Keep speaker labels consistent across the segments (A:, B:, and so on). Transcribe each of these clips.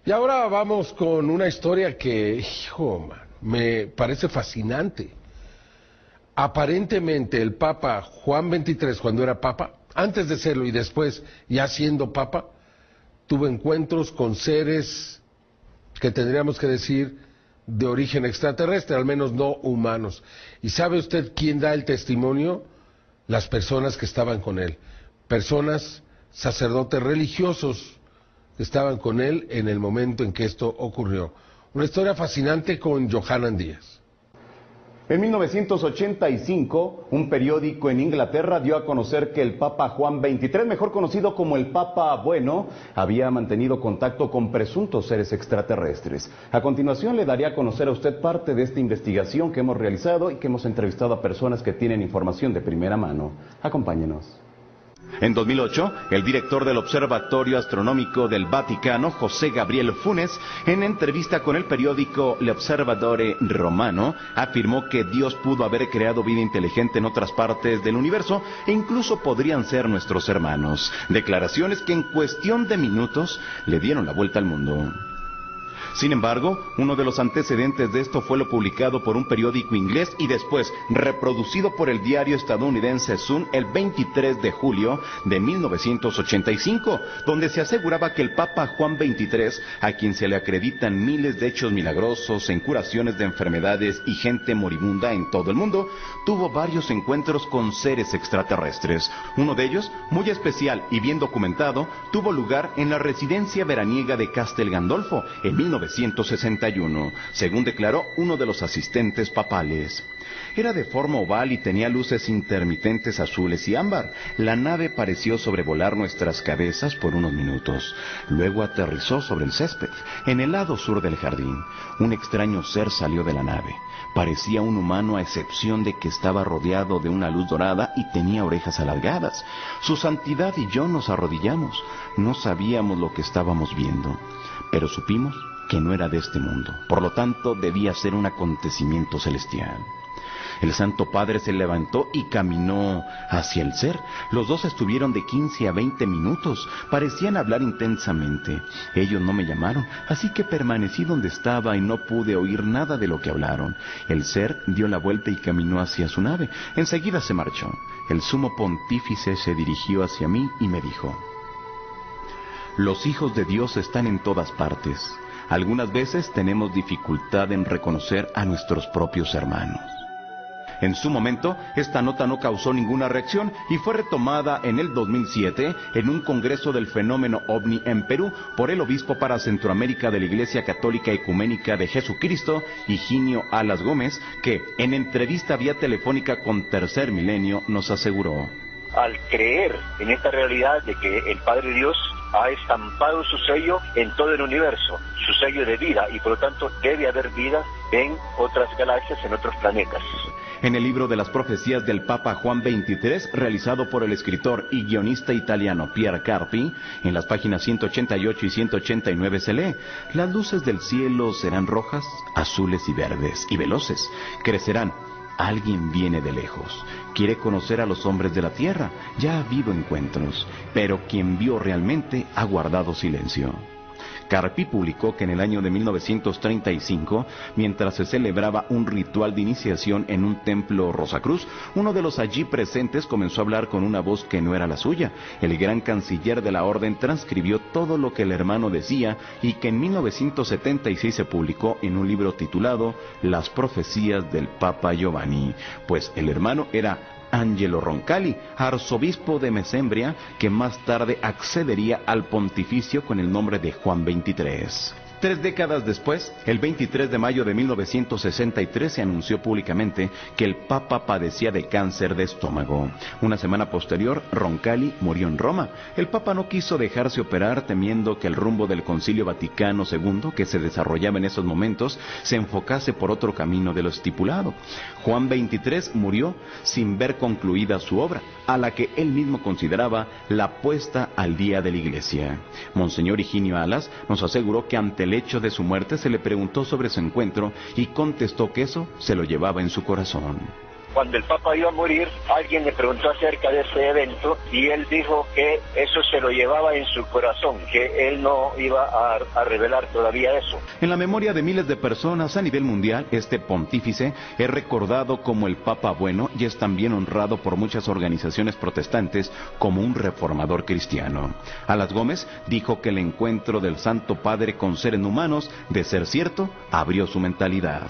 A: Y ahora vamos con una historia que, hijo, man, me parece fascinante. Aparentemente el Papa Juan XXIII, cuando era Papa, antes de serlo y después ya siendo Papa, tuvo encuentros con seres que tendríamos que decir de origen extraterrestre, al menos no humanos. ¿Y sabe usted quién da el testimonio? Las personas que estaban con él, personas, sacerdotes religiosos que estaban con él en el momento en que esto ocurrió. Una historia fascinante con Johanan Díaz.
B: En 1985, un periódico en Inglaterra dio a conocer que el Papa Juan XXIII, mejor conocido como el Papa Bueno, había mantenido contacto con presuntos seres extraterrestres. A continuación le daré a conocer a usted parte de esta investigación que hemos realizado y que hemos entrevistado a personas que tienen información de primera mano. Acompáñenos. En 2008, el director del Observatorio Astronómico del Vaticano, José Gabriel Funes, en entrevista con el periódico L'Osservatore Romano, afirmó que Dios pudo haber creado vida inteligente en otras partes del universo e incluso podrían ser nuestros hermanos. Declaraciones que en cuestión de minutos le dieron la vuelta al mundo. Sin embargo, uno de los antecedentes de esto fue lo publicado por un periódico inglés y después reproducido por el diario estadounidense Sun el 23 de julio de 1985, donde se aseguraba que el Papa Juan XXIII, a quien se le acreditan miles de hechos milagrosos en curaciones de enfermedades y gente moribunda en todo el mundo, tuvo varios encuentros con seres extraterrestres. Uno de ellos, muy especial y bien documentado, tuvo lugar en la residencia veraniega de Castel Gandolfo en 1961, según declaró uno de los asistentes papales. Era de forma oval y tenía luces intermitentes azules y ámbar. La nave pareció sobrevolar nuestras cabezas por unos minutos. Luego aterrizó sobre el césped, en el lado sur del jardín. Un extraño ser salió de la nave. Parecía un humano a excepción de que estaba rodeado de una luz dorada y tenía orejas alargadas. Su santidad y yo nos arrodillamos. No sabíamos lo que estábamos viendo, pero supimos que no era de este mundo. Por lo tanto, debía ser un acontecimiento celestial. El Santo Padre se levantó y caminó hacia el ser. Los dos estuvieron de 15 a 20 minutos. Parecían hablar intensamente. Ellos no me llamaron, así que permanecí donde estaba y no pude oír nada de lo que hablaron. El ser dio la vuelta y caminó hacia su nave. Enseguida se marchó. El sumo pontífice se dirigió hacia mí y me dijo: los hijos de Dios están en todas partes. Algunas veces tenemos dificultad en reconocer a nuestros propios hermanos. En su momento, esta nota no causó ninguna reacción y fue retomada en el 2007 en un congreso del fenómeno OVNI en Perú por el obispo para Centroamérica de la Iglesia Católica Ecuménica de Jesucristo, Higinio Alas Gómez, que en entrevista vía telefónica con Tercer Milenio nos aseguró:
C: al creer en esta realidad de que el Padre Dios ha estampado su sello en todo el universo, su sello de vida, y por lo tanto debe haber vida en otras galaxias, en otros planetas.
B: En el libro de las profecías del Papa Juan XXIII, realizado por el escritor y guionista italiano Pier Carpi, en las páginas 188 y 189 se lee: las luces del cielo serán rojas, azules y verdes, y veloces, crecerán. Alguien viene de lejos, quiere conocer a los hombres de la tierra, ya ha habido encuentros, pero quien vio realmente ha guardado silencio. Carpi publicó que en el año de 1935, mientras se celebraba un ritual de iniciación en un templo Rosacruz, uno de los allí presentes comenzó a hablar con una voz que no era la suya. El gran canciller de la orden transcribió todo lo que el hermano decía y que en 1976 se publicó en un libro titulado Las profecías del Papa Giovanni, pues el hermano era Angelo Roncalli, arzobispo de Mesembria, que más tarde accedería al pontificio con el nombre de Juan XXIII. 3 décadas después, el 23 de mayo de 1963, se anunció públicamente que el Papa padecía de cáncer de estómago. Una semana posterior, Roncalli murió en Roma. El Papa no quiso dejarse operar, temiendo que el rumbo del Concilio Vaticano II, que se desarrollaba en esos momentos, se enfocase por otro camino de lo estipulado. Juan XXIII murió sin ver concluida su obra, a la que él mismo consideraba la puesta al día de la Iglesia. Monseñor Higinio Alas nos aseguró que ante el hecho de su muerte se le preguntó sobre su encuentro y contestó que eso se lo llevaba en su corazón.
C: cuando el Papa iba a morir, alguien le preguntó acerca de ese evento y él dijo que eso se lo llevaba en su corazón, que él no iba a revelar todavía eso.
B: En la memoria de miles de personas a nivel mundial, este pontífice es recordado como el Papa Bueno y es también honrado por muchas organizaciones protestantes como un reformador cristiano. Alas Gómez dijo que el encuentro del Santo Padre con seres humanos, de ser cierto, abrió su mentalidad.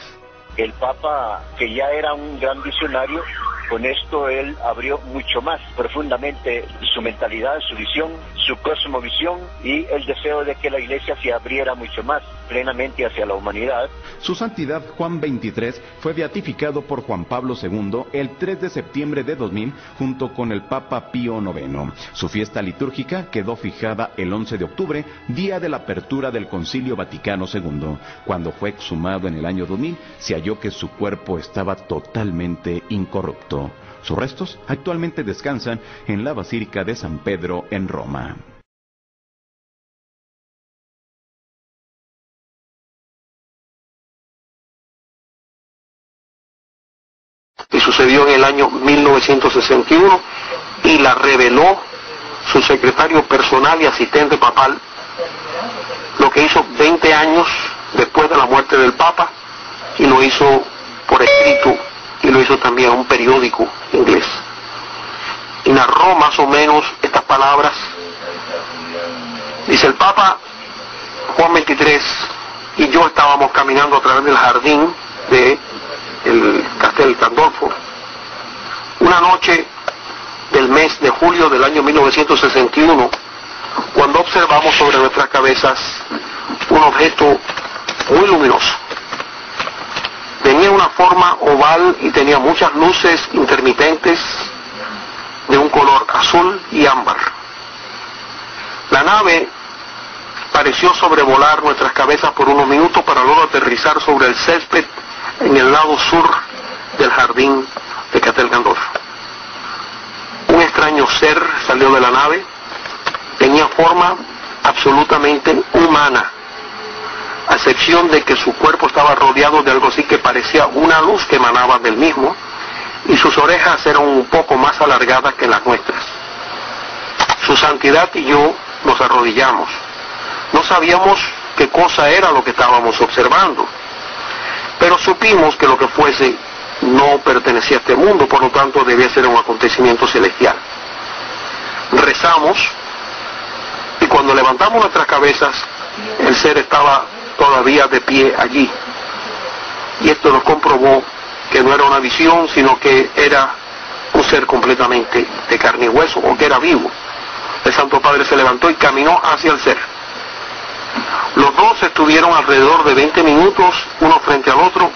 C: El Papa, que ya era un gran visionario, con esto él abrió mucho más profundamente su mentalidad, su visión, su cosmovisión y el deseo de que la Iglesia se abriera mucho más plenamente hacia la humanidad.
B: Su Santidad Juan XXIII fue beatificado por Juan Pablo II el 3 de septiembre de 2000 junto con el Papa Pío IX. Su fiesta litúrgica quedó fijada el 11 de octubre, día de la apertura del Concilio Vaticano II. Cuando fue exhumado en el año 2000, se halló que su cuerpo estaba totalmente incorrupto. Sus restos actualmente descansan en la Basílica de San Pedro en Roma.
D: Y sucedió en el año 1961 y la reveló su secretario personal y asistente papal, lo que hizo 20 años después de la muerte del Papa, y lo hizo por escrito y lo hizo también a un periódico inglés. Y narró más o menos estas palabras. Dice: el Papa Juan XXIII y yo estábamos caminando a través del jardín de el Castel Gandolfo una noche del mes de julio del año 1961, cuando observamos sobre nuestras cabezas un objeto muy luminoso. Tenía una forma oval y tenía muchas luces intermitentes de un color azul y ámbar. La nave pareció sobrevolar nuestras cabezas por unos minutos para luego aterrizar sobre el césped en el lado sur del jardín de Castel Gandolfo. Un extraño ser salió de la nave, tenía forma absolutamente humana, a excepción de que su cuerpo estaba rodeado de algo así que parecía una luz que emanaba del mismo, y sus orejas eran un poco más alargadas que las nuestras. Su Santidad y yo nos arrodillamos. No sabíamos qué cosa era lo que estábamos observando, pero supimos que lo que fuese no pertenecía a este mundo, por lo tanto debía ser un acontecimiento celestial. Rezamos, y cuando levantamos nuestras cabezas, el ser estaba todavía de pie allí. Y esto nos comprobó que no era una visión, sino que era un ser completamente de carne y hueso, o que era vivo. El Santo Padre se levantó y caminó hacia el ser. Los dos estuvieron alrededor de 20 minutos, uno frente al otro.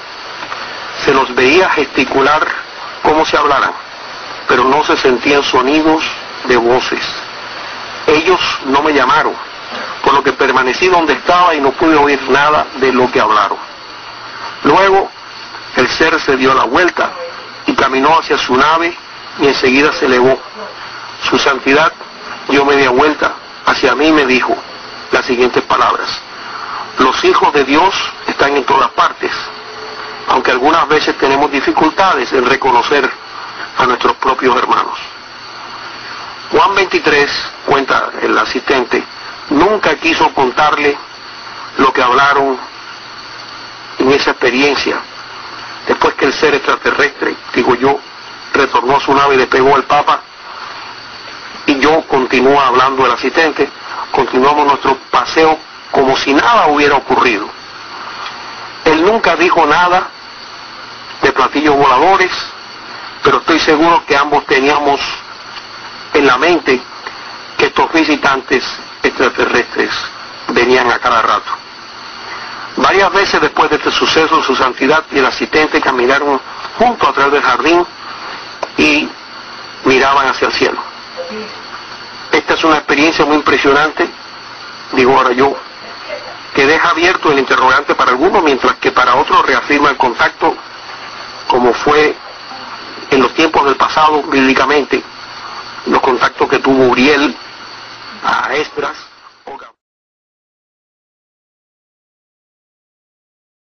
D: Se los veía gesticular como si hablaran, pero no se sentían sonidos de voces. Ellos no me llamaron, por lo que permanecí donde estaba y no pude oír nada de lo que hablaron. Luego, el ser se dio la vuelta y caminó hacia su nave y enseguida se elevó. Su Santidad dio media vuelta hacia mí y me dijo las siguientes palabras: los hijos de Dios están en todas partes, aunque algunas veces tenemos dificultades en reconocer a nuestros propios hermanos. Juan XXIII, cuenta el asistente, nunca quiso contarle lo que hablaron en esa experiencia. Después que el ser extraterrestre, digo yo, retornó a su nave y le pegó al Papa, y yo continúa hablando el asistente, continuamos nuestro paseo como si nada hubiera ocurrido. Él nunca dijo nada de platillos voladores, pero estoy seguro que ambos teníamos en la mente que estos visitantes extraterrestres venían a cada rato. Varias veces después de este suceso, su Santidad y el asistente caminaron juntos a través del jardín y miraban hacia el cielo. Esta es una experiencia muy impresionante, digo ahora yo, que deja abierto el interrogante para algunos, mientras que para otros reafirma el contacto, como fue en los tiempos del pasado, bíblicamente, los contactos que tuvo Uriel a Esdras,